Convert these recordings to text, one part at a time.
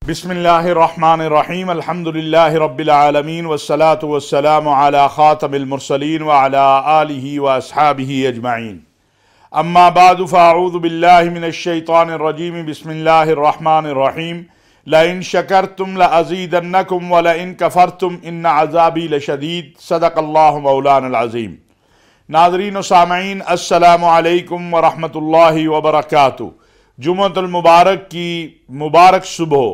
बिस्मिल्लाहिर्रहमानिर्रहीम अल्हम्दुलिल्लाहि रब्बिल आलमीन वस्सलातु वस्सलामु अला खातमिल मुरसलीन व अला आलिहि व अस्हाबिहि अजमाइन। अम्मा बादु फ़अऊज़ु बिल्लाहि मिनश शैतानिर रजीम। बिस्मिल्लाहिर्रहमानिर्रहीम। लइन शकरतुम लअज़ीदन्नकुम व लइन कफ़रतुम इन्न अज़ाबी लशदीद। सदक़ल्लाहु मौलानल अज़ीम। नाज़रीन व सामईन, अस्सलामु अलैकुम व रहमतुल्लाहि व बरकातुहू। जुम्मतुल मुबारक की मुबारक सुबह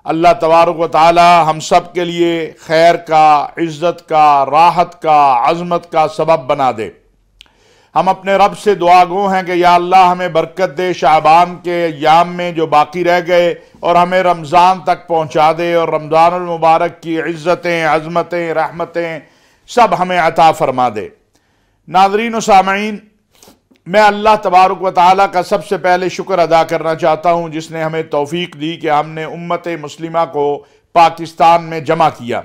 अल्लाह तबारक व तआला हम सब के लिए खैर का, इज़्ज़त का, राहत का, अज़मत का सबब बना दे। हम अपने रब से दुआ गो हैं कि या अल्लाह हमें बरकत दे, शाबान के अय्याम में जो बाकी रह गए और हमें रमज़ान तक पहुँचा दे और रमज़ानुल मुबारक की इज़्ज़तें, अज़मतें, रहमतें सब हमें अता फरमा दे। नाज़रीन व सामईन, मैं अल्लाह तबारक व तआला का सबसे पहले शुक्र अदा करना चाहता हूँ जिसने हमें तौफीक दी कि हमने उम्मत मुस्लिमा को पाकिस्तान में जमा किया।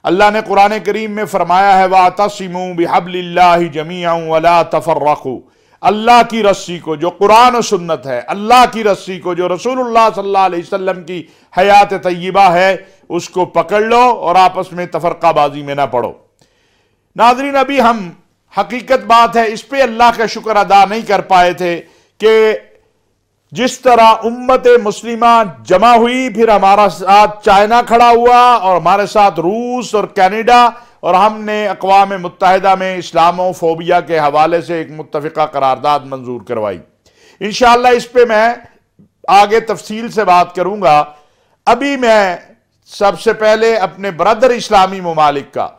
अल्लाह ने कुरान करीम में फरमाया है वातसिमू बिहब्लिल्लाहि जमीअन वला तफर्रकू। अल्लाह की रस्सी को, जो कुरान और सुन्नत है, अल्लाह की रस्सी को जो रसूलुल्लाह सल्लल्लाहु अलैहि वसल्लम की हयात तय्यबा है, उसको पकड़ लो और आपस में तफरकाबाजी में ना पड़ो। नाज़रीन, अभी हम हकीकत बात है इस पे अल्लाह का शुक्र अदा नहीं कर पाए थे कि जिस तरह उम्मत मुस्लिमा जमा हुई, फिर हमारा साथ चाइना खड़ा हुआ और हमारे साथ रूस और कनाडा, और हमने अक़वाम मुत्तहिदा में इस्लामोफोबिया के हवाले से एक मुत्तफ़िक़ा करारदाद मंजूर करवाई। इंशाअल्लाह इस पे मैं आगे तफसील से बात करूंगा। अभी मैं सबसे पहले अपने ब्रदर इस्लामी ममालिक का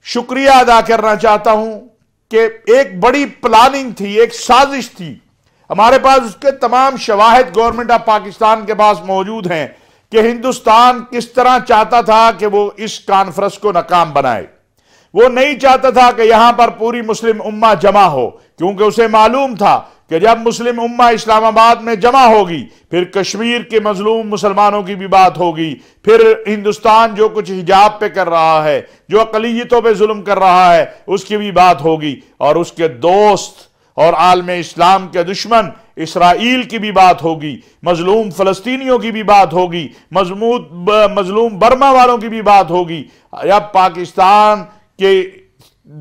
शुक्रिया अदा करना चाहता हूं कि एक बड़ी प्लानिंग थी, एक साजिश थी हमारे पास, उसके तमाम शवाहिद गवर्नमेंट ऑफ पाकिस्तान के पास मौजूद हैं कि हिंदुस्तान किस तरह चाहता था कि वो इस कॉन्फ्रेंस को नाकाम बनाए। वो नहीं चाहता था कि यहां पर पूरी मुस्लिम उम्मा जमा हो, क्योंकि उसे मालूम था कि जब मुस्लिम उम्मा इस्लामाबाद में जमा होगी फिर कश्मीर के मजलूम मुसलमानों की भी बात होगी, फिर हिंदुस्तान जो कुछ हिजाब पे कर रहा है, जो अक़लियतों पे जुल्म कर रहा है, उसकी भी बात होगी, और उसके दोस्त और आलम इस्लाम के दुश्मन इसराइल की भी बात होगी, मजलूम फ़लस्तीनियों की भी बात होगी, मजलूम बर्मा वालों की भी बात होगी। जब पाकिस्तान के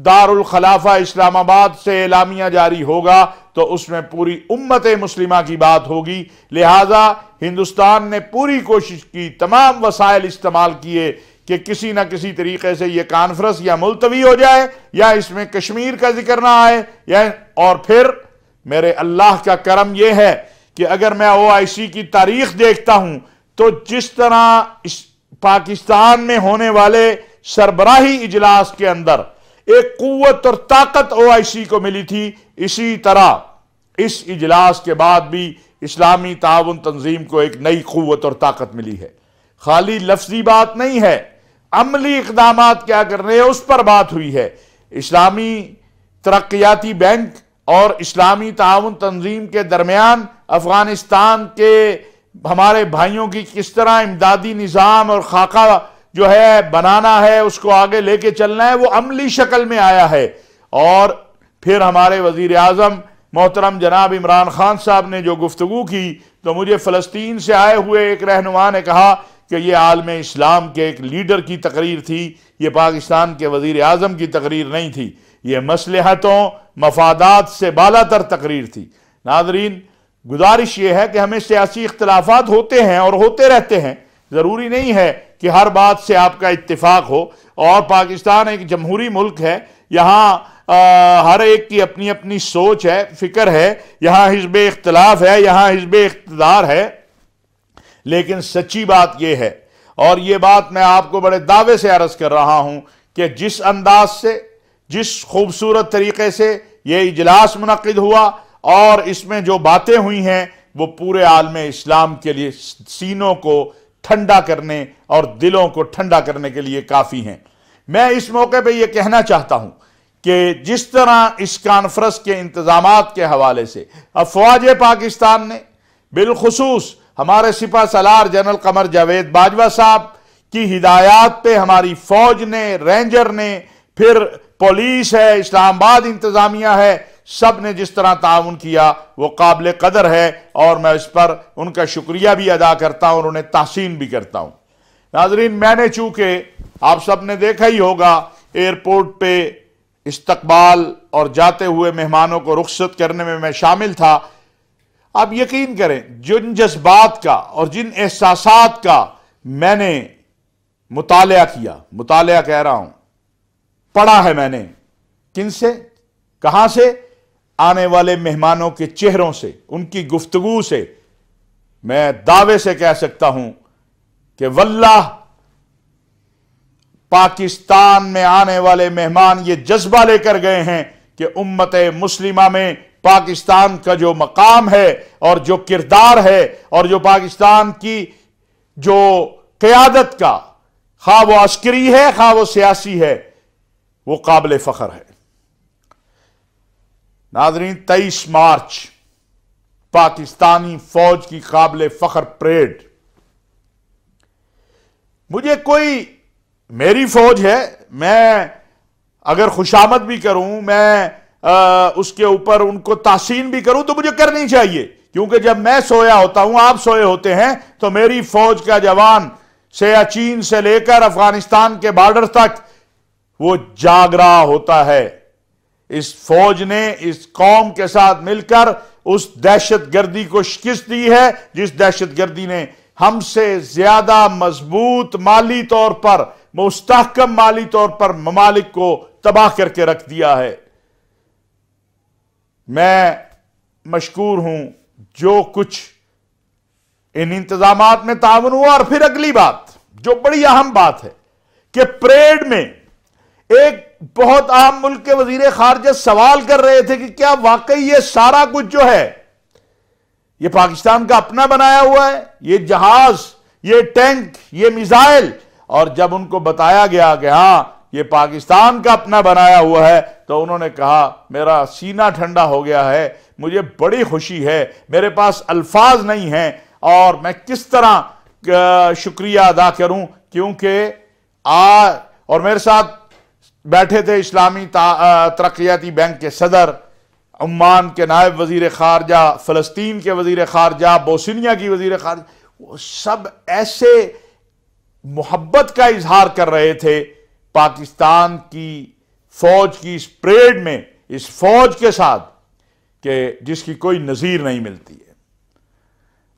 दारुल खलाफा इस्लामाबाद से एलामिया जारी होगा तो उसमें पूरी उम्मत मुस्लिमा की बात होगी। लिहाजा हिंदुस्तान ने पूरी कोशिश की, तमाम वसाइल इस्तेमाल किए कि किसी ना किसी तरीके से यह कॉन्फ्रेंस या मुलतवी हो जाए या इसमें कश्मीर का जिक्र ना आए, या और फिर मेरे अल्लाह का करम यह है कि अगर मैं OIC की तारीख देखता हूं तो जिस तरह इस पाकिस्तान में होने वाले सरबराही इजलास के अंदर एक कुव्वत और ताकत OIC को मिली थी, इसी तरह इस इजलास के बाद भी इस्लामी ताउन तंजीम को एक नई कुव्वत और ताकत मिली है। खाली लफ्जी बात नहीं है, अमली इक़दामात क्या कर रहे हैं उस पर बात हुई है। इस्लामी तरक्याती बैंक और इस्लामी ताउन तंजीम के दरमियान अफगानिस्तान के हमारे भाइयों की किस तरह इमदादी निज़ाम और खाका जो है बनाना है, उसको आगे लेके चलना है, वो अमली शक्ल में आया है। और फिर हमारे वजीर आज़म मोहतरम जनाब इमरान खान साहब ने जो गुफ्तगू की, तो मुझे फ़लस्तीन से आए हुए एक रहनुमा ने कहा कि ये आलम इस्लाम के एक लीडर की तकरीर थी, ये पाकिस्तान के वजीर आज़म की तकरीर नहीं थी, ये मसलहतों मफादात से बालातर तकरीर थी। नाज़रीन, गुजारिश ये है कि हमें सियासी इख्तिलाफात होते हैं और होते रहते हैं, ज़रूरी नहीं है कि हर बात से आपका इत्तिफाक हो, और पाकिस्तान एक जमहूरी मुल्क है, यहाँ हर एक की अपनी अपनी सोच है, फिक्र है, यहाँ हिज़्ब इख्तिलाफ है, यहाँ हिज़्ब इक़्तिदार है। लेकिन सच्ची बात यह है, और ये बात मैं आपको बड़े दावे से अर्ज़ कर रहा हूँ कि जिस अंदाज से, जिस खूबसूरत तरीके से ये इजलास मुनक़िद हुआ और इसमें जो बातें हुई हैं, वो पूरे आलम इस्लाम के लिए सीनों को ठंडा करने और दिलों को ठंडा करने के लिए काफ़ी हैं। मैं इस मौके पे ये कहना चाहता हूँ कि जिस तरह इस कॉन्फ्रेंस के इंतज़ामात के हवाले से अफ़वाज पाकिस्तान ने, बिलखुसूस हमारे सिपा सलार जनरल कमर जावेद बाजवा साहब की हिदायत पे हमारी फौज ने, रेंजर ने, फिर पुलिस है, इस्लामाबाद इंतज़ामिया है, सब ने जिस तरह ताउन किया वो काबिल कदर है और मैं इस पर उनका शुक्रिया भी अदा करता हूं और उन्हें तहसीन भी करता हूं। नाजरीन, मैंने चूंकि आप सब ने देखा ही होगा एयरपोर्ट पे इस्तकबाल और जाते हुए मेहमानों को रुखसत करने में मैं शामिल था। आप यकीन करें, जिन जज्बात का और जिन एहसासात का मैंने मुतालिया किया, मुतालिया कह रहा हूं, पढ़ा है मैंने, किन से, कहां से, आने वाले मेहमानों के चेहरों से, उनकी गुफ्तगू से, मैं दावे से कह सकता हूं कि वल्लाह पाकिस्तान में आने वाले मेहमान ये जज्बा लेकर गए हैं कि उम्मत मुस्लिमा में पाकिस्तान का जो मकाम है और जो किरदार है और जो पाकिस्तान की जो क़यादत का, खा वो अस्करी है खा वो सियासी है, वो काबिल फख्र है। नाज़रीन, 23 मार्च पाकिस्तानी फौज की काबिल फख्र परेड। मुझे कोई, मेरी फौज है, मैं अगर खुशामद भी करूं, मैं उसके ऊपर उनको तासीन भी करूं तो मुझे करनी चाहिए, क्योंकि जब मैं सोया होता हूं, आप सोए होते हैं, तो मेरी फौज का जवान सियाचिन से लेकर अफगानिस्तान के बॉर्डर तक वो जाग रहा होता है। इस फौज ने इस कौम के साथ मिलकर उस दहशतगर्दी को शिकस्त दी है जिस दहशतगर्दी ने हमसे ज्यादा मजबूत माली तौर पर, मुस्तहकम माली तौर पर ममालिक को तबाह करके रख दिया है। मैं मशकूर हूं जो कुछ इन इंतजामात में ताउन हुआ। और फिर अगली बात जो बड़ी अहम बात है कि परेड में एक बहुत अहम मुल्क के वजीर खारजा सवाल कर रहे थे कि क्या वाकई ये सारा कुछ जो है ये पाकिस्तान का अपना बनाया हुआ है, ये जहाज, ये टैंक, ये मिसाइल। और जब उनको बताया गया कि हां ये पाकिस्तान का अपना बनाया हुआ है, तो उन्होंने कहा मेरा सीना ठंडा हो गया है, मुझे बड़ी खुशी है, मेरे पास अल्फाज नहीं हैं और मैं किस तरह शुक्रिया अदा करूं, क्योंकि और मेरे साथ बैठे थे इस्लामी तरक्याती बैंक के सदर, ओमान के नायब वजीर खारजा, फलस्तीन के वजीर खारजा, बोस्निया की वजीर खारजा, वो सब ऐसे मोहब्बत का इजहार कर रहे थे पाकिस्तान की फौज की इस परेड में, इस फौज के साथ, कि जिसकी कोई नजीर नहीं मिलती है।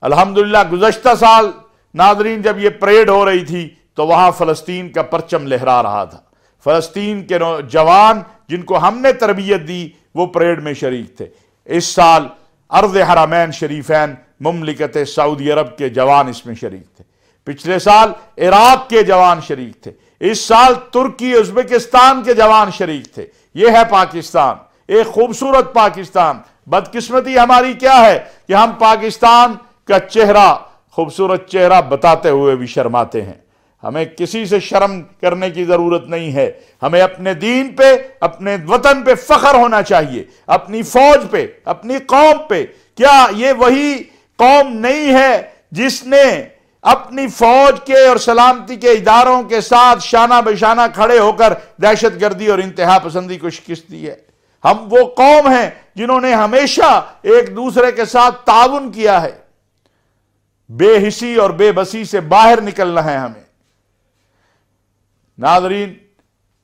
अल्हम्दुलिल्लाह गुज़श्ता साल नादरीन जब ये परेड हो रही थी तो वहां फलस्तीन का परचम लहरा रहा था। फलस्तीन के जवान जिनको हमने तरबियत दी वो परेड में शरीक थे। इस साल अर्ज़ हरमैन शरीफैन मुमलिकत सऊदी अरब के जवान इसमें शरीक थे। पिछले साल इराक के जवान शरीक थे। इस साल तुर्की, उज़्बेकिस्तान के जवान शरीक थे। यह है पाकिस्तान, एक खूबसूरत पाकिस्तान। बदकिस्मती हमारी क्या है कि हम पाकिस्तान का चेहरा, खूबसूरत चेहरा बताते हुए भी शर्माते हैं। हमें किसी से शर्म करने की जरूरत नहीं है। हमें अपने दीन पे, अपने वतन पे फख्र होना चाहिए, अपनी फौज पे, अपनी कौम पे। क्या ये वही कौम नहीं है जिसने अपनी फौज के और सलामती के इदारों के साथ शाना बशाना खड़े होकर दहशतगर्दी और इंतहा पसंदी को शिकस्त दी है? हम वो कौम हैं जिन्होंने हमेशा एक दूसरे के साथ ताउन किया है। बेहिसी और बेबसी से बाहर निकलना है हमें। नाज़रीन,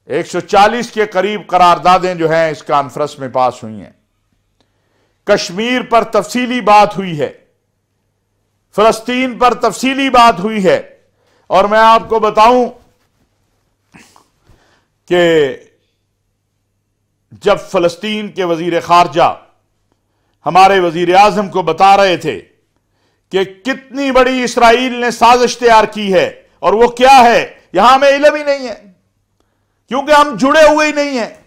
140 के करीब करारदादें जो हैं इस कॉन्फ्रेंस में पास हुई हैं। कश्मीर पर तफसीली बात हुई है, फलस्तीन पर तफसीली बात हुई है। और मैं आपको बताऊं कि जब फलस्तीन के वजीर खारजा हमारे वजीर आजम को बता रहे थे कि कितनी बड़ी इसराइल ने साजिश तैयार की है, और वो क्या है, यहां हमें इल्म ही नहीं है क्योंकि हम जुड़े हुए ही नहीं हैं।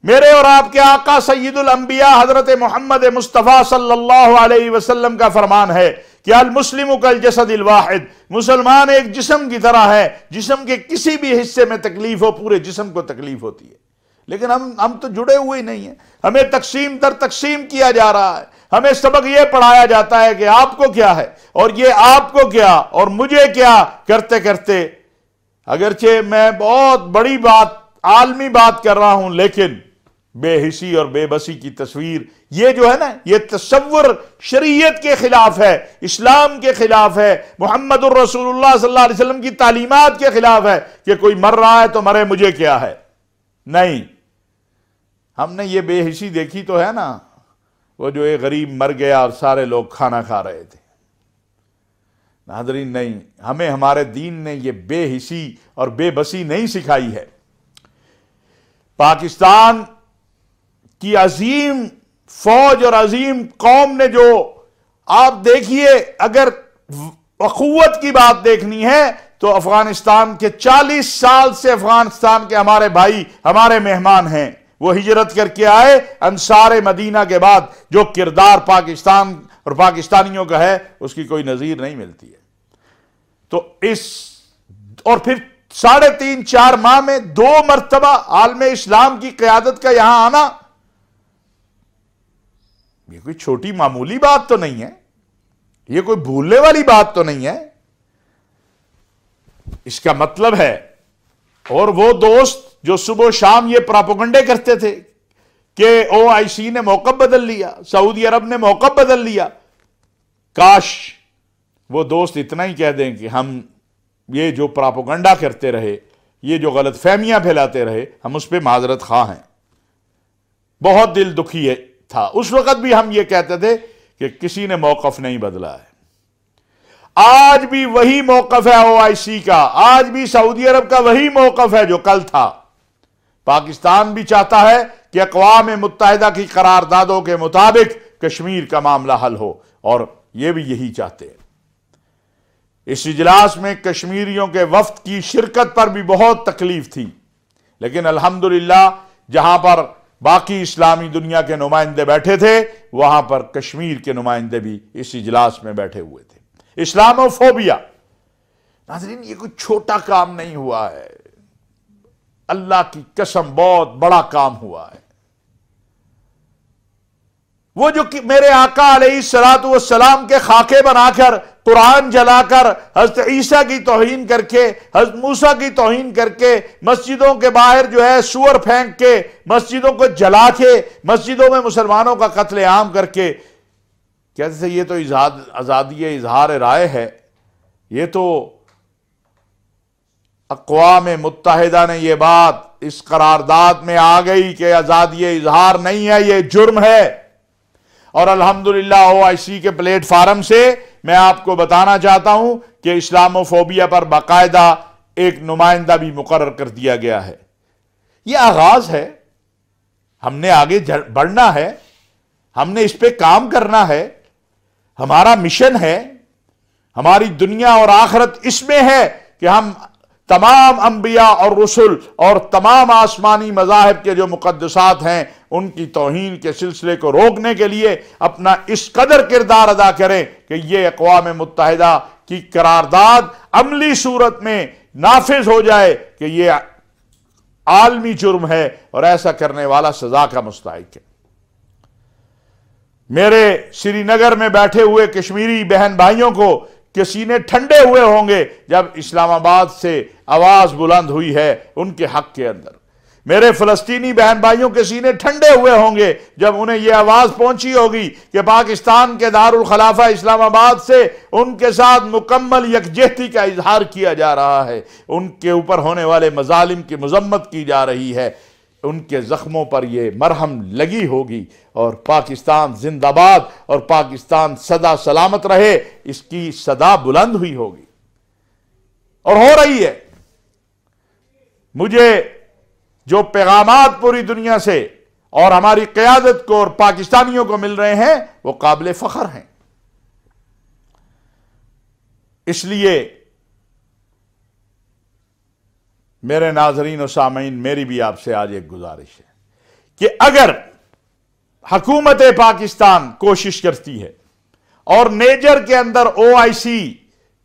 मेरे और आपके आका सय्यदुल अंबिया हजरत मोहम्मद मुस्तफ़ा सल्लल्लाहु अलैहि वसल्लम का फरमान है कि अल मुस्लिमु कल जसदिल वाहिद, मुसलमान एक जिस्म की तरह है। जिस्म के किसी भी हिस्से में तकलीफ हो पूरे जिस्म को तकलीफ होती है। लेकिन हम तो जुड़े हुए ही नहीं हैं। हमें तकसीम दर तकसीम किया जा रहा है। हमें सबक यह पढ़ाया जाता है कि आपको क्या है और ये आपको क्या और मुझे क्या, करते करते अगरचे मैं बहुत बड़ी बात, आलमी बात कर रहा हूं, लेकिन बेहिसी और बेबसी की तस्वीर, ये जो है ना, ये तस्वुर शरीयत के खिलाफ है, इस्लाम के खिलाफ है, मुहम्मदुर रसूलुल्लाह सल्लल्लाहु अलैहि वसल्लम की तालीमात के खिलाफ है कि कोई मर रहा है तो मरे, मुझे क्या है। नहीं, हमने ये बेहिसी देखी तो है ना, वो जो एक गरीब मर गया और सारे लोग खाना खा रहे थे। नाज़रीन, नहीं, हमें हमारे दीन ने ये बेहिसी और बेबसी नहीं सिखाई है। पाकिस्तान की अजीम फौज और अजीम कौम ने जो, आप देखिए, अगर अखुवत की बात देखनी है तो अफगानिस्तान के 40 साल से अफगानिस्तान के हमारे भाई, हमारे मेहमान हैं। वो हिजरत करके आए अंसार मदीना के बाद। जो किरदार पाकिस्तान और पाकिस्तानियों का है उसकी कोई नजीर नहीं मिलती है। तो इस, और फिर 3.5-4 माह में 2 मरतबा आलम इस्लाम की क़यादत का यहां आना, ये कोई छोटी मामूली बात तो नहीं है, ये कोई भूलने वाली बात तो नहीं है। इसका मतलब है, और वो दोस्त जो सुबह शाम ये प्रोपेगेंडे करते थे कि OIC ने मौक़िफ़ बदल लिया, सऊदी अरब ने मौक़िफ़ बदल लिया, काश वो दोस्त इतना ही कह दें कि हम ये जो प्रोपेगेंडा करते रहे, ये जो गलत फहमियां फैलाते रहे, हम उस पर माजरत खा हैं। बहुत दिल दुखी है था। उस वक्त भी हम ये कहते थे कि किसी ने मौक़िफ़ नहीं बदला है। आज भी वही मौक़िफ़ है OIC का, आज भी सऊदी अरब का वही मौक़िफ़ है जो कल था। पाकिस्तान भी चाहता है कि अक़वाम मुत्तहिदा की करारदादों के मुताबिक कश्मीर का मामला हल हो, और ये भी यही चाहते हैं। इस इजलास में कश्मीरियों के वफ्द की शिरकत पर भी बहुत तकलीफ थी, लेकिन अल्हम्दुलिल्लाह जहां पर बाकी इस्लामी दुनिया के नुमाइंदे बैठे थे, वहां पर कश्मीर के नुमाइंदे भी इस इजलास में बैठे हुए थे। इस्लामोफोबिया, नाज़रीन, ये कोई छोटा काम नहीं हुआ है, अल्लाह की कसम बहुत बड़ा काम हुआ है। वो जो कि मेरे आका अलैहिस्सलातु वस्सलाम के खाके बनाकर, कुरान जलाकर, हज़रत ईसा की तौहीन करके, हज़रत मूसा की तौहीन करके, मस्जिदों के बाहर जो है सूअर फेंक के, मस्जिदों को जला के, मस्जिदों में मुसलमानों का कत्लेआम करके, कैसे ये तो आज़ादी इजहार राय है। ये तो अक़वाम मुत्तहिदा ने ये बात इस करारदाद में आ गई कि आज़ादी इजहार नहीं है, ये जुर्म है। और अल्हम्दुलिल्लाह OIC के प्लेटफार्म से मैं आपको बताना चाहता हूं कि इस्लामोफोबिया पर बाकायदा एक नुमाइंदा भी मुकर्रर कर दिया गया है। यह आगाज है, हमने आगे बढ़ना है, हमने इस पे काम करना है, हमारा मिशन है, हमारी दुनिया और आखिरत इसमें है कि हम तमाम अंबिया और रसूल और तमाम आसमानी मज़ाहिब के जो मुक़द्दसात हैं उनकी तौहीन के सिलसिले को रोकने के लिए अपना इस कदर किरदार अदा करें कि ये अक़वाम मुत्तहिदा की करारदाद अमली सूरत में नाफिज हो जाए कि ये आलमी जुर्म है और ऐसा करने वाला सजा का मुस्तहिक है। मेरे श्रीनगर में बैठे हुए कश्मीरी बहन भाइयों को के सीने ठंडे हुए होंगे जब इस्लामाबाद से आवाज बुलंद हुई है उनके हक के अंदर। मेरे फलस्तीनी बहन भाइयों के सीने ठंडे हुए होंगे जब उन्हें यह आवाज पहुंची होगी कि पाकिस्तान के दारुल खलाफा इस्लामाबाद से उनके साथ मुकम्मल यकजहती का इजहार किया जा रहा है, उनके ऊपर होने वाले मजालिम की मजम्मत की जा रही है, उनके जख्मों पर यह मरहम लगी होगी और पाकिस्तान जिंदाबाद और पाकिस्तान सदा सलामत रहे, इसकी सदा बुलंद हुई होगी और हो रही है। मुझे जो पैगामात पूरी दुनिया से और हमारी क़यादत को और पाकिस्तानियों को मिल रहे हैं वो काबिल फ़ख्र हैं। इसलिए मेरे नाज़रीन और सामीन, मेरी भी आपसे आज एक गुजारिश है कि अगर हुकूमत पाकिस्तान कोशिश करती है और नेजर के अंदर OIC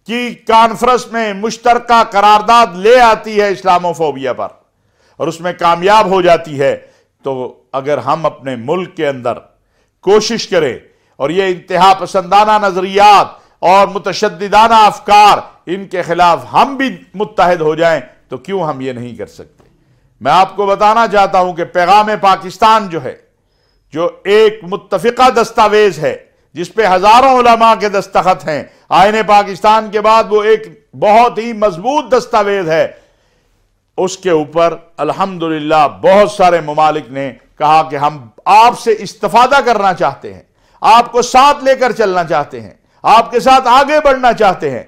की कॉन्फ्रेंस में मुश्तरका करारदाद ले आती है इस्लामोफोबिया पर और उसमें कामयाब हो जाती है, तो अगर हम अपने मुल्क के अंदर कोशिश करें और ये इंतहा पसंदाना नजरियात और मुतशद्दिदाना अफकार, इनके खिलाफ हम भी मुत्तहिद हो जाएं, तो क्यों हम ये नहीं कर सकते। मैं आपको बताना चाहता हूं कि पैगाम पाकिस्तान जो है, जो एक मुत्तफिका दस्तावेज है जिस पे हजारों उलमा के दस्तखत हैं, आईने पाकिस्तान के बाद वो एक बहुत ही मजबूत दस्तावेज है। उसके ऊपर अल्हम्दुलिल्लाह बहुत सारे ममालिक ने कहा कि हम आपसे इस्तिफादा करना चाहते हैं, आपको साथ लेकर चलना चाहते हैं, आपके साथ आगे बढ़ना चाहते हैं।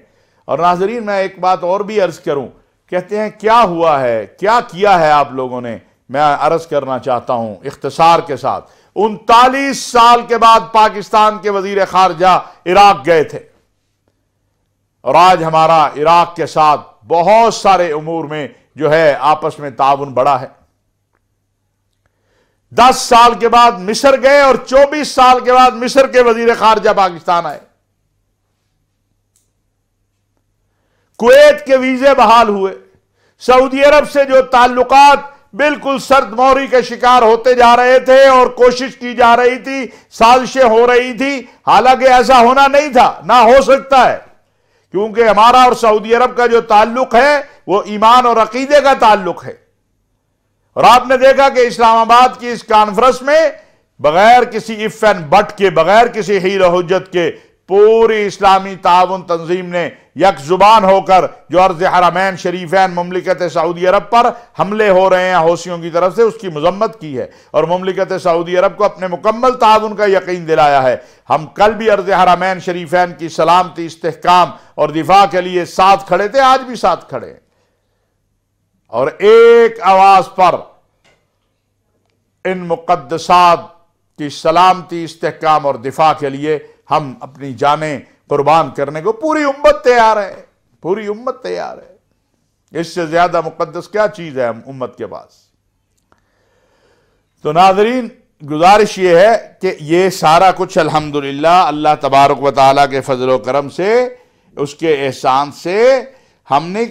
और नाज़रीन, मैं एक बात और भी अर्ज करूं, कहते हैं क्या हुआ है, क्या किया है आप लोगों ने। मैं अर्ज करना चाहता हूं इख्तिसार के साथ, 39 साल के बाद पाकिस्तान के वजीर खारजा इराक गए थे और आज हमारा इराक के साथ बहुत सारे उमूर में जो है आपस में ताउन बढ़ा है। 10 साल के बाद मिस्र गए और 24 साल के बाद मिस्र के वजीर खारजा पाकिस्तान आए। कुवैत के वीजे बहाल हुए। सऊदी अरब से जो ताल्लुकात बिल्कुल सर्दमौरी के शिकार होते जा रहे थे और कोशिश की जा रही थी, साजिशें हो रही थी, हालांकि ऐसा होना नहीं था, ना हो सकता है, क्योंकि हमारा और सऊदी अरब का जो ताल्लुक है वो ईमान और अकीदे का ताल्लुक है। और आपने देखा कि इस्लामाबाद की इस कॉन्फ्रेंस में बगैर किसी इफ एंड बट के, बगैर किसी हील हुज्जत के, पूरी इस्लामी ताउन तंजीम ने यक जुबान होकर जो अर्ज हरमैन शरीफैन मुमलिकत सऊदी अरब पर हमले हो रहे हैं हौसियों की तरफ से, उसकी मजम्मत की है और मुमलिकत सऊदी अरब को अपने मुकम्मल ताउन का यकीन दिलाया है। हम कल भी अर्ज हरमैन शरीफैन की सलामती, इस्तेहकाम और दिफा के लिए साथ खड़े थे, आज भी साथ खड़े हैं और एक आवाज पर इन मुकद्दसात की सलामती, इस्तेहकाम और दिफा के लिए हम अपनी जानें कुर्बान करने को पूरी उम्मत तैयार है, पूरी उम्मत तैयार है। इससे ज्यादा मुकद्दस क्या चीज है हम उम्मत के पास। तो नाज़रीन, गुजारिश ये है कि ये सारा कुछ अल्हम्दुलिल्लाह अल्लाह तबारक व तआला के फजल व करम से, उसके एहसान से हमने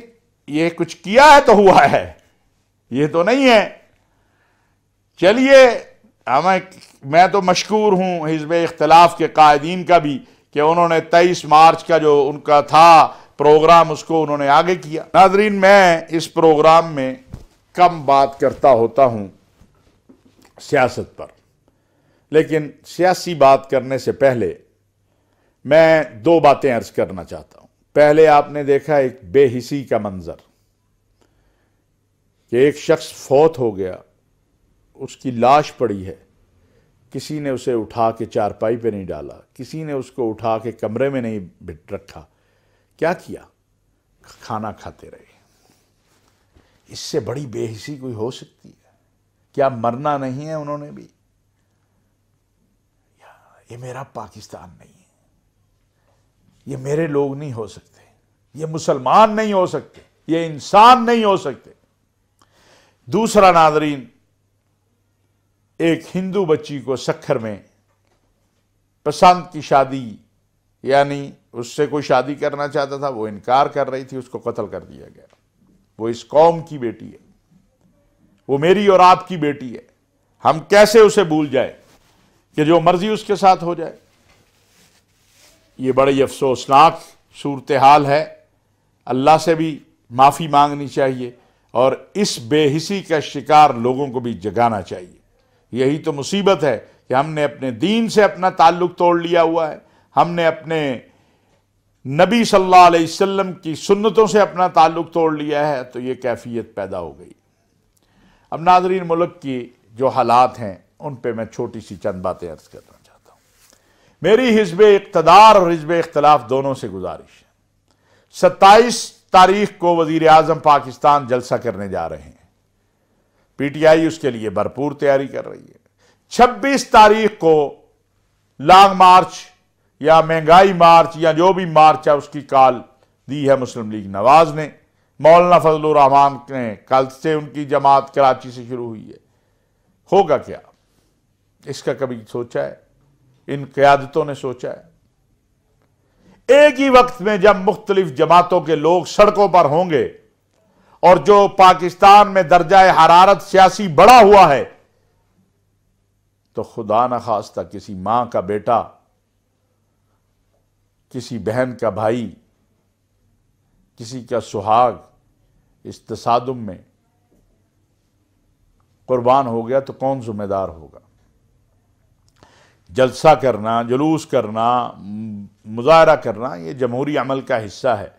ये कुछ किया है तो हुआ है, ये तो नहीं है। चलिए, मैं तो मशकूर हूं हिज़्ब इख्तिलाफ के कायदीन का भी कि उन्होंने 23 मार्च का जो उनका था प्रोग्राम, उसको उन्होंने आगे किया। नाज़रीन, मैं इस प्रोग्राम में कम बात करता होता हूं सियासत पर, लेकिन सियासी बात करने से पहले मैं 2 बातें अर्ज करना चाहता हूं। पहले, आपने देखा एक बेहिसी का मंजर कि एक शख्स फौत हो गया, उसकी लाश पड़ी है, किसी ने उसे उठा के चारपाई पे नहीं डाला, किसी ने उसको उठा के कमरे में नहीं बिठ रखा। क्या किया? खाना खाते रहे। इससे बड़ी बेहिसी कोई हो सकती है? क्या मरना नहीं है उन्होंने भी? ये मेरा पाकिस्तान नहीं है, ये मेरे लोग नहीं हो सकते, ये मुसलमान नहीं हो सकते, ये इंसान नहीं हो सकते। दूसरा, नाज़रीन, एक हिंदू बच्ची को सखर में पसंद की शादी, यानी उससे कोई शादी करना चाहता था, वो इनकार कर रही थी, उसको कत्ल कर दिया गया। वो इस कौम की बेटी है, वो मेरी और आपकी बेटी है। हम कैसे उसे भूल जाए कि जो मर्जी उसके साथ हो जाए? ये बड़ी अफसोसनाक सूरत हाल है। अल्लाह से भी माफ़ी मांगनी चाहिए और इस बेहिसी का शिकार लोगों को भी जगाना चाहिए। यही तो मुसीबत है कि हमने अपने दीन से अपना ताल्लुक तोड़ लिया हुआ है, हमने अपने नबी सल्लल्लाहु अलैहि वसल्लम की सुन्नतों से अपना ताल्लुक तोड़ लिया है, तो ये कैफियत पैदा हो गई। अब नाज़रीन, मुल्क की जो हालात हैं उन पे मैं छोटी सी चंद बातें अर्ज करना चाहता हूँ। मेरी हिज़्ब इक़्तिदार और हिज़्ब इख्तिलाफ दोनों से गुजारिश है, 27 तारीख को वज़ीर आज़म पाकिस्तान जलसा करने जा रहे हैं। पीटीआई उसके लिए भरपूर तैयारी कर रही है। 26 तारीख को लॉन्ग मार्च या महंगाई मार्च या जो भी मार्च है उसकी कॉल दी है मुस्लिम लीग नवाज ने। मौलाना फजलुर रहमान ने, कल से उनकी जमात कराची से शुरू हुई है। होगा क्या, इसका कभी सोचा है? इन क़यादतों ने सोचा है? एक ही वक्त में जब मुख्तलिफ जमातों के लोग सड़कों पर होंगे और जो पाकिस्तान में दर्जा हरारत सियासी बढ़ा हुआ है, तो खुदा न खास्ता किसी मां का बेटा, किसी बहन का भाई, किसी का सुहाग इस तसादुम में कुर्बान हो गया तो कौन ज़िम्मेदार होगा। जलसा करना, जुलूस करना, मुजाहरा करना ये जमहूरी अमल का हिस्सा है,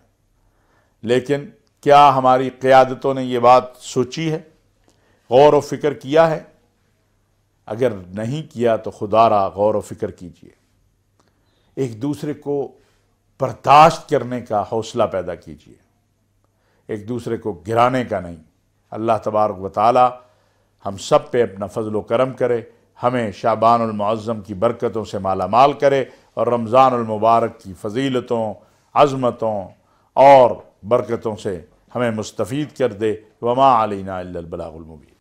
लेकिन क्या हमारी क़यादतों ने ये बात सोची है, गौर व फिक्र किया है? अगर नहीं किया तो खुदारा गौर व फिक्र कीजिए, एक दूसरे को बर्दाश्त करने का हौसला पैदा कीजिए, एक दूसरे को गिराने का नहीं। अल्लाह तबारक व तआला हम सब पे अपना फजल व करम करे, हमें शाबानुल मुअज़्ज़म की बरकतों से माला माल करे और रमज़ानुल मुबारक की फ़जीलतों, अज़मतों और बरकतों से हमें मुस्तफ़ीद कर दे। वमा अलैना इल्लल बलागुल मुबीन।